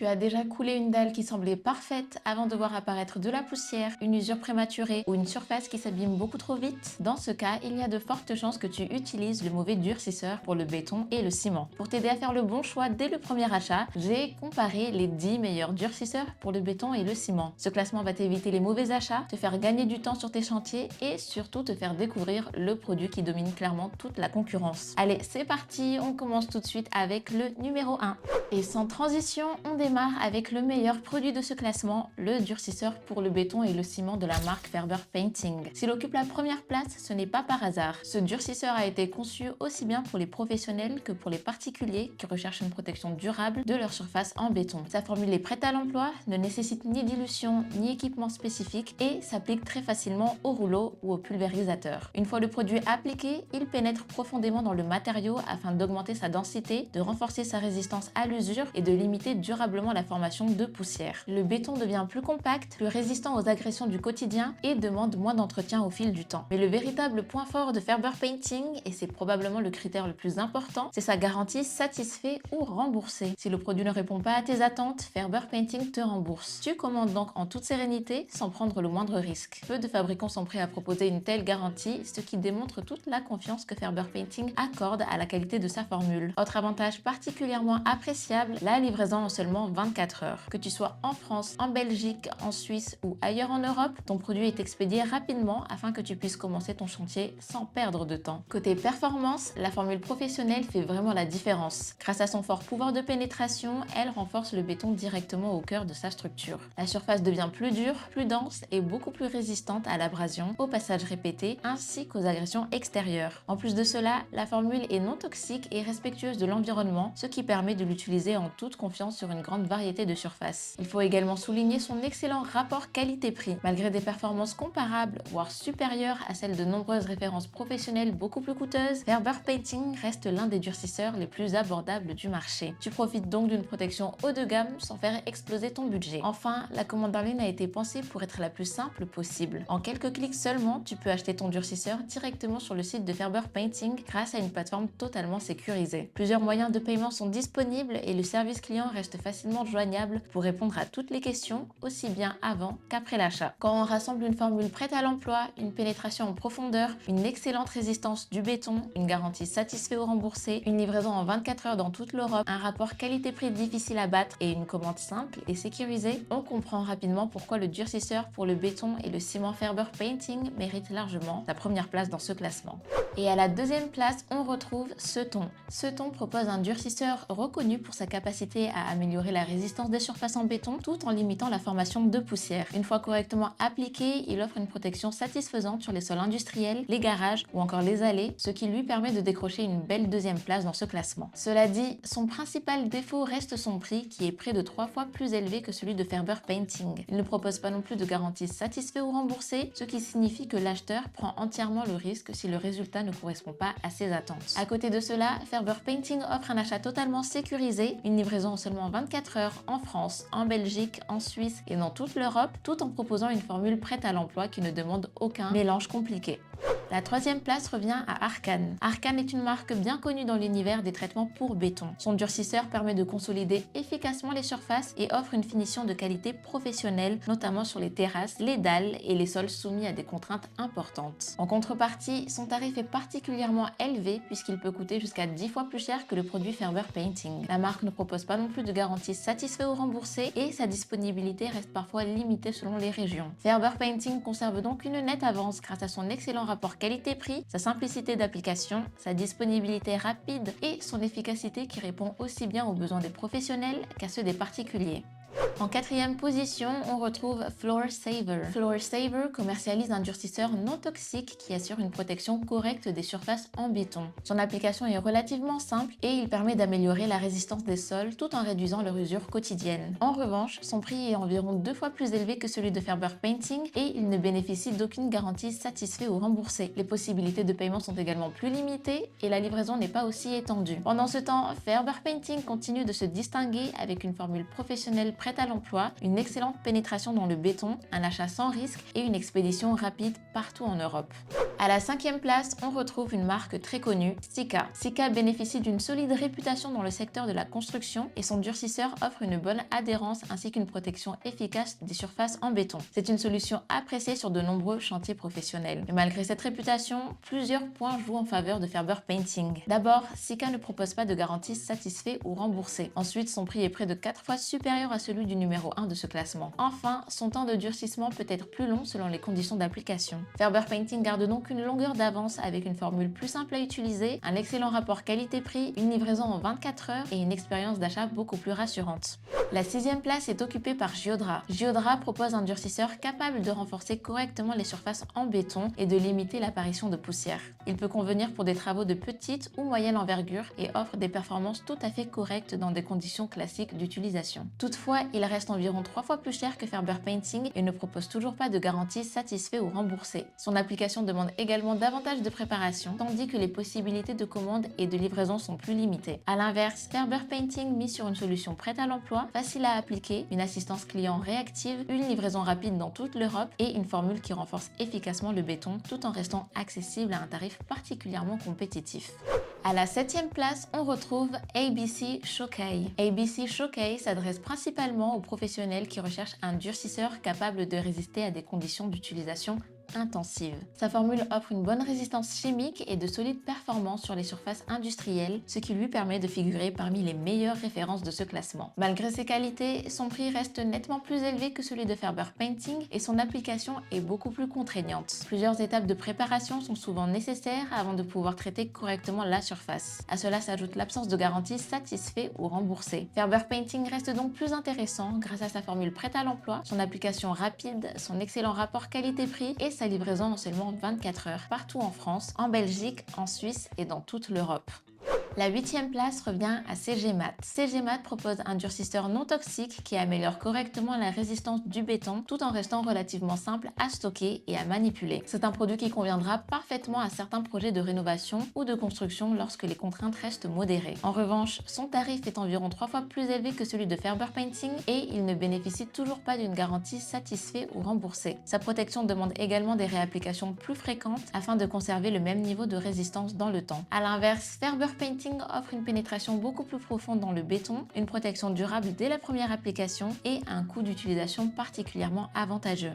Tu as déjà coulé une dalle qui semblait parfaite avant de voir apparaître de la poussière, une usure prématurée ou une surface qui s'abîme beaucoup trop vite? Dans ce cas, il y a de fortes chances que tu utilises le mauvais durcisseur pour le béton et le ciment. Pour t'aider à faire le bon choix dès le premier achat, j'ai comparé les 10 meilleurs durcisseurs pour le béton et le ciment. Ce classement va t'éviter les mauvais achats, te faire gagner du temps sur tes chantiers et surtout te faire découvrir le produit qui domine clairement toute la concurrence. Allez, c'est parti, on commence tout de suite avec le numéro 1. Et sans transition, on démarre avec le meilleur produit de ce classement, le durcisseur pour le béton et le ciment de la marque Ferber Painting. S'il occupe la première place, ce n'est pas par hasard. Ce durcisseur a été conçu aussi bien pour les professionnels que pour les particuliers qui recherchent une protection durable de leur surface en béton. Sa formule est prête à l'emploi, ne nécessite ni dilution ni équipement spécifique et s'applique très facilement au rouleau ou au pulvérisateur. Une fois le produit appliqué, il pénètre profondément dans le matériau afin d'augmenter sa densité, de renforcer sa résistance à l'usure et de limiter durablement la formation de poussière. Le béton devient plus compact, plus résistant aux agressions du quotidien et demande moins d'entretien au fil du temps. Mais le véritable point fort de Ferber Painting, et c'est probablement le critère le plus important, c'est sa garantie satisfait ou remboursé. Si le produit ne répond pas à tes attentes, Ferber Painting te rembourse. Tu commandes donc en toute sérénité sans prendre le moindre risque. Peu de fabricants sont prêts à proposer une telle garantie, ce qui démontre toute la confiance que Ferber Painting accorde à la qualité de sa formule. Autre avantage particulièrement appréciable, la livraison en seulement 24 heures. Que tu sois en France, en Belgique, en Suisse ou ailleurs en Europe, ton produit est expédié rapidement afin que tu puisses commencer ton chantier sans perdre de temps. Côté performance, la formule professionnelle fait vraiment la différence. Grâce à son fort pouvoir de pénétration, elle renforce le béton directement au cœur de sa structure. La surface devient plus dure, plus dense et beaucoup plus résistante à l'abrasion, au passage répété ainsi qu'aux agressions extérieures. En plus de cela, la formule est non toxique et respectueuse de l'environnement, ce qui permet de l'utiliser en toute confiance sur une grande variété de surfaces. Il faut également souligner son excellent rapport qualité-prix. Malgré des performances comparables, voire supérieures à celles de nombreuses références professionnelles beaucoup plus coûteuses, Ferber Painting reste l'un des durcisseurs les plus abordables du marché. Tu profites donc d'une protection haut de gamme sans faire exploser ton budget. Enfin, la commande en ligne a été pensée pour être la plus simple possible. En quelques clics seulement, tu peux acheter ton durcisseur directement sur le site de Ferber Painting grâce à une plateforme totalement sécurisée. Plusieurs moyens de paiement sont disponibles et le service client reste facilement joignable pour répondre à toutes les questions, aussi bien avant qu'après l'achat. Quand on rassemble une formule prête à l'emploi, une pénétration en profondeur, une excellente résistance du béton, une garantie satisfait ou remboursée, une livraison en 24 heures dans toute l'Europe, un rapport qualité-prix difficile à battre et une commande simple et sécurisée, on comprend rapidement pourquoi le durcisseur pour le béton et le ciment Ferber Painting mérite largement sa première place dans ce classement. Et à la deuxième place, on retrouve Ceton. Ceton propose un durcisseur reconnu pour sa capacité à améliorer la résistance des surfaces en béton tout en limitant la formation de poussière. Une fois correctement appliqué, il offre une protection satisfaisante sur les sols industriels, les garages ou encore les allées, ce qui lui permet de décrocher une belle deuxième place dans ce classement. Cela dit, son principal défaut reste son prix qui est près de 3 fois plus élevé que celui de Ferber Painting. Il ne propose pas non plus de garantie satisfait ou remboursée, ce qui signifie que l'acheteur prend entièrement le risque si le résultat ne correspond pas à ses attentes. À côté de cela, Ferber Painting offre un achat totalement sécurisé, une livraison en seulement 24 heures en France, en Belgique, en Suisse et dans toute l'Europe, tout en proposant une formule prête à l'emploi qui ne demande aucun mélange compliqué. La troisième place revient à Arcan. Arcan est une marque bien connue dans l'univers des traitements pour béton. Son durcisseur permet de consolider efficacement les surfaces et offre une finition de qualité professionnelle, notamment sur les terrasses, les dalles et les sols soumis à des contraintes importantes. En contrepartie, son tarif est particulièrement élevé puisqu'il peut coûter jusqu'à 10 fois plus cher que le produit Ferber Painting. La marque ne propose pas non plus de garantie satisfait ou remboursée et sa disponibilité reste parfois limitée selon les régions. Ferber Painting conserve donc une nette avance grâce à son excellent rapport qualité-prix, sa simplicité d'application, sa disponibilité rapide et son efficacité qui répond aussi bien aux besoins des professionnels qu'à ceux des particuliers. En quatrième position, on retrouve Floor Saver. Floor Saver commercialise un durcisseur non toxique qui assure une protection correcte des surfaces en béton. Son application est relativement simple et il permet d'améliorer la résistance des sols tout en réduisant leur usure quotidienne. En revanche, son prix est environ 2 fois plus élevé que celui de Ferber Painting et il ne bénéficie d'aucune garantie satisfait ou remboursée. Les possibilités de paiement sont également plus limitées et la livraison n'est pas aussi étendue. Pendant ce temps, Ferber Painting continue de se distinguer avec une formule professionnelle prête à l'emploi, une excellente pénétration dans le béton, un achat sans risque et une expédition rapide partout en Europe. À la 5e place, on retrouve une marque très connue, Sika. Sika bénéficie d'une solide réputation dans le secteur de la construction et son durcisseur offre une bonne adhérence ainsi qu'une protection efficace des surfaces en béton. C'est une solution appréciée sur de nombreux chantiers professionnels. Mais malgré cette réputation, plusieurs points jouent en faveur de Ferber Painting. D'abord, Sika ne propose pas de garantie satisfait ou remboursée. Ensuite, son prix est près de 4 fois supérieur à celui du numéro 1 de ce classement. Enfin, son temps de durcissement peut être plus long selon les conditions d'application. Ferber Painting garde donc une longueur d'avance avec une formule plus simple à utiliser, un excellent rapport qualité-prix, une livraison en 24 heures et une expérience d'achat beaucoup plus rassurante. La 6e place est occupée par Giodra. Giodra propose un durcisseur capable de renforcer correctement les surfaces en béton et de limiter l'apparition de poussière. Il peut convenir pour des travaux de petite ou moyenne envergure et offre des performances tout à fait correctes dans des conditions classiques d'utilisation. Toutefois, il reste environ 3 fois plus cher que Ferber Painting et ne propose toujours pas de garantie satisfait ou remboursée. Son application demande également davantage de préparation, tandis que les possibilités de commande et de livraison sont plus limitées. A l'inverse, Ferber Painting mise sur une solution prête à l'emploi, facile à appliquer, une assistance client réactive, une livraison rapide dans toute l'Europe et une formule qui renforce efficacement le béton tout en restant accessible à un tarif particulièrement compétitif. À la 7e place, on retrouve ABC Shokai. ABC Shokai s'adresse principalement aux professionnels qui recherchent un durcisseur capable de résister à des conditions d'utilisation intensive. Sa formule offre une bonne résistance chimique et de solides performances sur les surfaces industrielles, ce qui lui permet de figurer parmi les meilleures références de ce classement. Malgré ses qualités, son prix reste nettement plus élevé que celui de Ferber Painting et son application est beaucoup plus contraignante. Plusieurs étapes de préparation sont souvent nécessaires avant de pouvoir traiter correctement la surface. À cela s'ajoute l'absence de garantie satisfait ou remboursée. Ferber Painting reste donc plus intéressant grâce à sa formule prête à l'emploi, son application rapide, son excellent rapport qualité-prix et sa livraison en seulement 24 heures partout en France, en Belgique, en Suisse et dans toute l'Europe. La 8e place revient à CGMat. CGMat propose un durcisseur non toxique qui améliore correctement la résistance du béton tout en restant relativement simple à stocker et à manipuler. C'est un produit qui conviendra parfaitement à certains projets de rénovation ou de construction lorsque les contraintes restent modérées. En revanche, son tarif est environ 3 fois plus élevé que celui de Ferber Painting et il ne bénéficie toujours pas d'une garantie satisfait ou remboursée. Sa protection demande également des réapplications plus fréquentes afin de conserver le même niveau de résistance dans le temps. A l'inverse, Ferber Painting offre une pénétration beaucoup plus profonde dans le béton, une protection durable dès la première application et un coût d'utilisation particulièrement avantageux.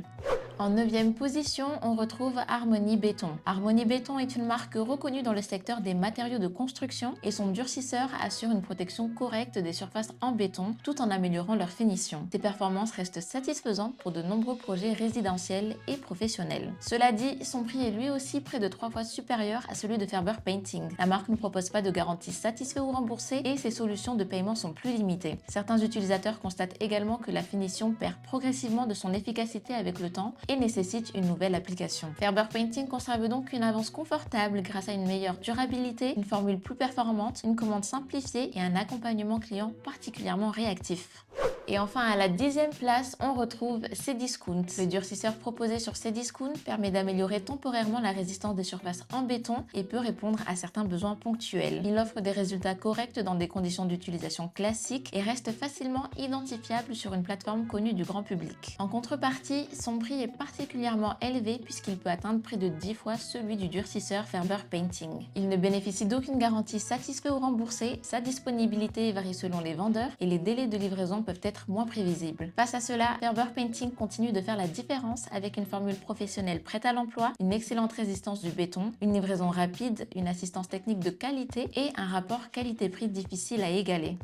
En 9e position, on retrouve Harmony Béton. Harmony Béton est une marque reconnue dans le secteur des matériaux de construction et son durcisseur assure une protection correcte des surfaces en béton tout en améliorant leur finition. Ses performances restent satisfaisantes pour de nombreux projets résidentiels et professionnels. Cela dit, son prix est lui aussi près de 3 fois supérieur à celui de Ferber Painting. La marque ne propose pas de garantie satisfait ou remboursée et ses solutions de paiement sont plus limitées. Certains utilisateurs constatent également que la finition perd progressivement de son efficacité avec le temps et nécessite une nouvelle application. Ferber Painting conserve donc une avance confortable grâce à une meilleure durabilité, une formule plus performante, une commande simplifiée et un accompagnement client particulièrement réactif. Et enfin, à la 10e place, on retrouve Cdiscount. Le durcisseur proposé sur Cdiscount permet d'améliorer temporairement la résistance des surfaces en béton et peut répondre à certains besoins ponctuels. Il offre des résultats corrects dans des conditions d'utilisation classiques et reste facilement identifiable sur une plateforme connue du grand public. En contrepartie, son prix est particulièrement élevé puisqu'il peut atteindre près de 10 fois celui du durcisseur Ferber Painting. Il ne bénéficie d'aucune garantie satisfait ou remboursée, sa disponibilité varie selon les vendeurs et les délais de livraison peuvent être moins prévisibles. Face à cela, Ferber Painting continue de faire la différence avec une formule professionnelle prête à l'emploi, une excellente résistance du béton, une livraison rapide, une assistance technique de qualité et un rapport qualité-prix difficile à égaler.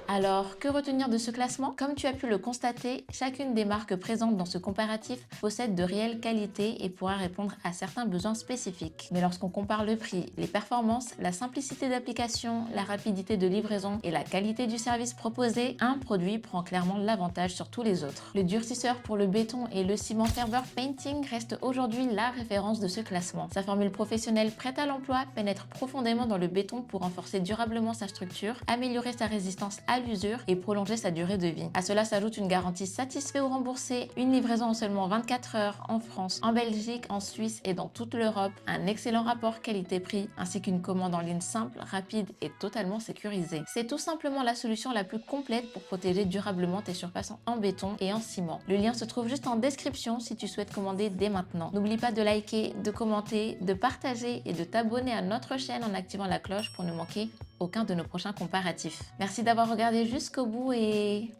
Alors, que retenir de ce classement? Comme tu as pu le constater, chacune des marques présentes dans ce comparatif possède de réelles qualités et pourra répondre à certains besoins spécifiques. Mais lorsqu'on compare le prix, les performances, la simplicité d'application, la rapidité de livraison et la qualité du service proposé, un produit prend clairement l'avantage sur tous les autres. Le durcisseur pour le béton et le ciment Ferber Painting reste aujourd'hui la référence de ce classement. Sa formule professionnelle prête à l'emploi pénètre profondément dans le béton pour renforcer durablement sa structure, améliorer sa résistance à l'usure et prolonger sa durée de vie. À cela s'ajoute une garantie satisfait ou remboursée, une livraison en seulement 24 heures en France, en Belgique, en Suisse et dans toute l'Europe, un excellent rapport qualité-prix ainsi qu'une commande en ligne simple, rapide et totalement sécurisée. C'est tout simplement la solution la plus complète pour protéger durablement tes surfaces en béton et en ciment. Le lien se trouve juste en description si tu souhaites commander dès maintenant. N'oublie pas de liker, de commenter, de partager et de t'abonner à notre chaîne en activant la cloche pour ne manquer aucun de nos prochains comparatifs. Merci d'avoir regardé jusqu'au bout et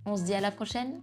on se dit à la prochaine.